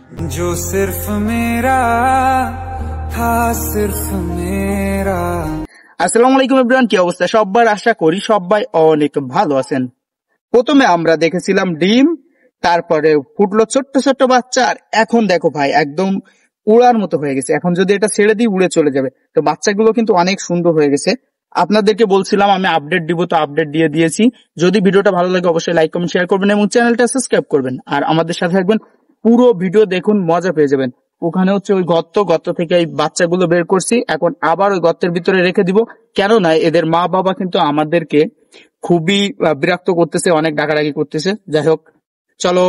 जो सिर्फ मेरा था, सिर्फ मेरा। আসসালামু আলাইকুম এভরিওয়ান, কি অবস্থা সবার? আশা করি সবাই অনেক ভালো আছেন। প্রথমে আমরা দেখেছিলাম ডিম, তারপরে ফুটলো ছোট্ট ছোট্ট বাচ্চা, আর এখন দেখো ভাই একদম উড়ার মতো হয়ে গেছে। এখন যদি এটা ছেড়ে দিই উড়ে চলে যাবে। তো বাচ্চাগুলো কিন্তু অনেক সুন্দর হয়ে গেছে। আপনাদেরকে বলছিলাম আমি আপডেট দিব, তো আপডেট দিয়ে দিয়েছি। যদি ভিডিওটা ভালো লাগে অবশ্যই লাইক কমেন্ট শেয়ার করবেন এবং চ্যানেলটা সাবস্ক্রাইব করবেন, আর আমাদের সাথে থাকবেন। পুরো ভিডিও দেখুন, মজা পেয়ে যাবেন। ওখানে হচ্ছে ওই গর্ত থেকে এই বাচ্চাগুলো বের করছি, এখন আবার ওই গর্তের ভিতরে রেখে দিব। কেননা এদের মা বাবা কিন্তু আমাদেরকে খুবই বিরক্ত করতেছে, অনেক ডাকাডাকি করতেছে। যাই হোক, চলো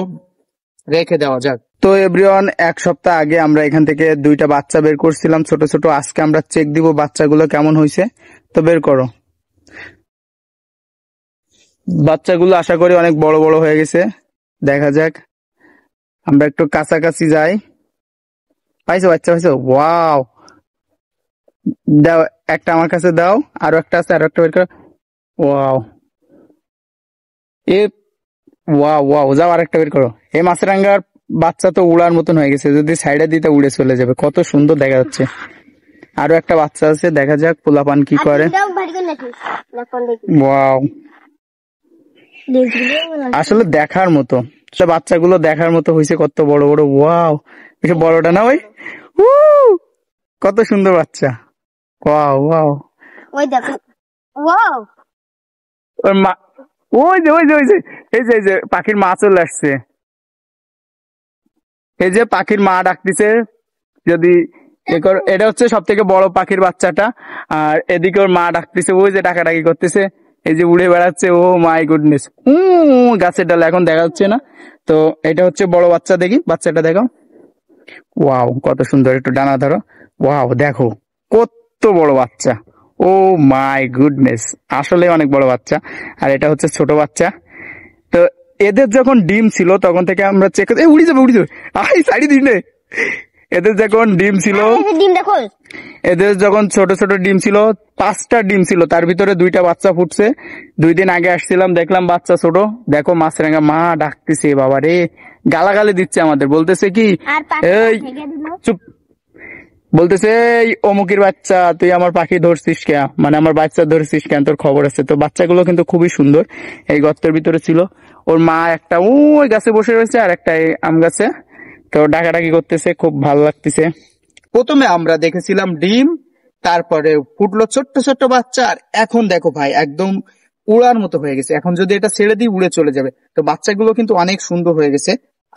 রেখে দেওয়া যাক। তো এভরিওয়ান, এক সপ্তাহ আগে আমরা এখান থেকে দুইটা বাচ্চা বের করছিলাম ছোট ছোট। আজকে আমরা চেক দিব বাচ্চাগুলো কেমন হয়েছে। তো বের করো। বাচ্চাগুলো আশা করি অনেক বড় বড় হয়ে গেছে, দেখা যাক। আমরা একটু কাছাকাছি যাই। পাইছো বাচ্চা, পাইছো? ওয়াও, দাও একটা আমার কাছে দাও, আরো একটা আছে, আরো একটা বের করো। ওয়াও, এ ওয়াও ওয়াও, যাও আরেকটা বের করো। এই মাছরাঙ্গার বাচ্চা তো উড়ার মতন হয়ে গেছে, যদি সাইডে দিতে উড়ে চলে যাবে। কত সুন্দর দেখা যাচ্ছে। আরো একটা বাচ্চা আছে, দেখা যাক পোলাপান কি করে। ওয়াও, আসলে দেখার মতো বাচ্চাগুলো, দেখার মতো হয়েছে। কত বড় বড়। ওয়াও, বেশি বড়টা না ওই। কত সুন্দর বাচ্চা। ওয়াও ওয়াও, ওই দেখো। ওয়াও, ওর মা, ওই যে ওই যে ওই যে এই যে এই যে পাখির মা চলে আসছে। এই যে পাখির মা ডাকতেছে। যদি এটা হচ্ছে সব থেকে বড় পাখির বাচ্চাটা, আর এদিকে ওর মা ডাকতেছে, ওই যে ডাকাডাকি করতেছে। এই যে উড়ে বেড়াচ্ছে। ও মাই গুডনেস, গাছের ডালে এখন দেখা যাচ্ছে না। তো এটা হচ্ছে বড় বাচ্চা, দেখি বাচ্চাটা দেখো। ওয়াও, কত সুন্দর। একটু ডানা ধরো। ওয়াও, দেখো কত বড় বাচ্চা। ও মাই গুডনেস, আসলে অনেক বড় বাচ্চা। আর এটা হচ্ছে ছোট বাচ্চা। তো এদের যখন ডিম ছিল তখন থেকে আমরা চেক, উড়ে যাবে উড়ে যাবে। আই সাইড দিন রে। এদের যখন ডিম ছিল, ডিম দেখো। এদের যখন ছোট ছোট ডিম ছিল, 5টা ডিম ছিল, তার ভিতরে 2টা বাচ্চা ফুটছে। 2 দিন আগে আসছিলাম, দেখলাম বাচ্চা ছোট। দেখো মাছরাঙা মা ডাকতেছে, বাবা রে, গালাগালি দিচ্ছে আমাদের। বলতেছে কি, এই চুপ, বলতেছে এই অমুকের বাচ্চা, তুই আমার পাখি ধরছিস কেন, মানে আমার বাচ্চা ধরছিস কেন, তোর খবর আছে। তো বাচ্চাগুলো কিন্তু খুবই সুন্দর। এই গর্তের ভিতরে ছিল। ওর মা একটা ওই গাছে বসে রয়েছে, আর একটা আম গাছে। তো ডাকাডাকি করতেছে, খুব ভালো লাগতেছে। প্রথমে আমরা দেখেছিলাম ডিম, তারপরে ফুটলো ছোট্ট ছোট্ট বাচ্চা, আর এখন দেখো ভাই একদম উড়ার মতো হয়ে গেছে। এখন যদি এটা ছেড়ে দিই উড়ে চলে যাবে। তো বাচ্চাগুলো কিন্তু অনেক সুন্দর হয়ে গেছে।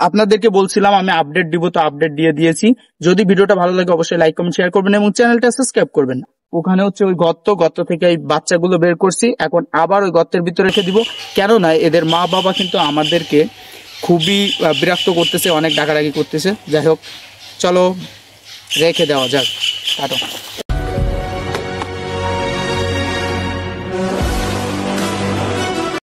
আপনাদেরকে বলছিলাম আমি আপডেট দিব, তো আপডেট দিয়ে দিয়েছি। যদি ভিডিওটা ভালো লাগে অবশ্যই লাইক কমেন্ট শেয়ার করবেন এবং চ্যানেলটা সাবস্ক্রাইব করবেন। ওখানে হচ্ছে ওই গর্ত থেকে এই বাচ্চাগুলো বের করছি, এখন আবার ওই গর্তের ভিতরে রেখে দিব। কেননা এদের মা বাবা কিন্তু আমাদেরকে খুবই বিরক্ত করতেছে, অনেক ডাকাডাকি করতেছে। যাই হোক, চলো রেখে দেওয়া যাক। কাটো।